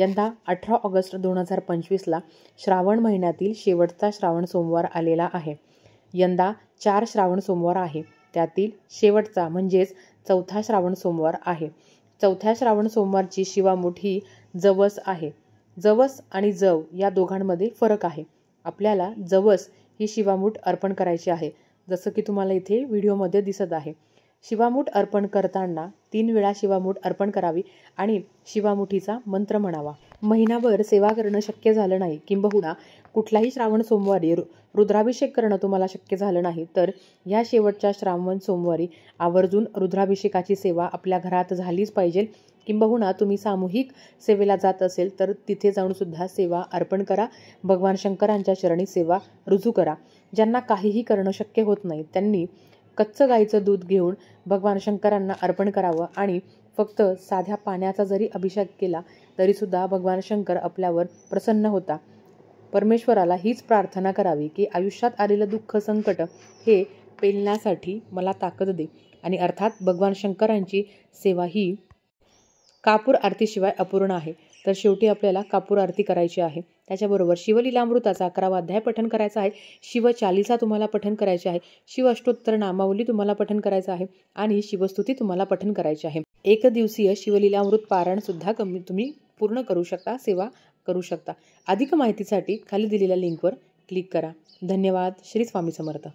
यंदा 18 ऑगस्ट 2025ला श्रावण महिन्यातील शेवटचा श्रावण सोमवार आलेला आहे. यंदा 4 श्रावण सोमवार आहे. त्यातील शेवटचा म्हणजेच चौथा श्रावण सोमवार आहे. चौथ्या श्रावण सोमवारची शिवामूठ ही जवस आहे. जवस आणि जव या दोघांमध्ये फरक आहे. आपल्याला जवस ही शिवामूठ अर्पण करायची आहे, जसं की तुम्हाला इथे व्हिडिओमध्ये दिसत आहे. शिवामूठ अर्पण करताना 3 वेळा शिवामूठ अर्पण करावी आणि शिवामुठीचा मंत्र म्हणावा. महिनाभर सेवा करणं शक्य झालं नाही, किंबहुना कुठलाही श्रावण सोमवारी रुद्राभिषेक करणं तुम्हाला शक्य झालं नाही, तर या शेवटच्या श्रावण सोमवारी आवर्जून रुद्राभिषेकाची सेवा आपल्या घरात झालीच पाहिजे. किंबहुना तुम्ही सामूहिक सेवेला जात असेल तर तिथे जाऊन सुद्धा सेवा अर्पण करा. भगवान शंकरांच्या चरणी सेवा रुजू करा. ज्यांना काहीही करणं शक्य होत नाही त्यांनी कच्चं गाईचं दूध घेऊन भगवान शंकरांना अर्पण करावं आणि फक्त साध्या पाण्याचा जरी अभिषेक केला तरी सुद्धा भगवान शंकर आपल्यावर प्रसन्न होता. परमेश्वराला हीच प्रार्थना करावी की आयुष्यात आलेलं दुःख संकट हे पेलण्यासाठी मला ताकद दे. आणि अर्थात भगवान शंकरांची सेवा ही कापूर आरतीशिवाय अपूर्ण आहे. तर शेवटी आपल्याला कापूर आरती करायची आहे. त्याच्याबरोबर शिवलीलामृताचा 11वा अध्याय पठण करायचा आहे. शिवचालीसा तुम्हाला पठण करायची आहे. शिव अष्टोत्तर नामावली तुम्हाला पठण करायचं आहे आणि शिवस्तुती तुम्हाला पठण करायची आहे. एक दिवसीय शिवलीलामृत पारायण सुद्धा तुम्ही पूर्ण करू शकता, सेवा करू शकता. अधिक माहितीसाठी खाली दिलेल्या लिंकवर क्लिक करा. धन्यवाद. श्री स्वामी समर्थ.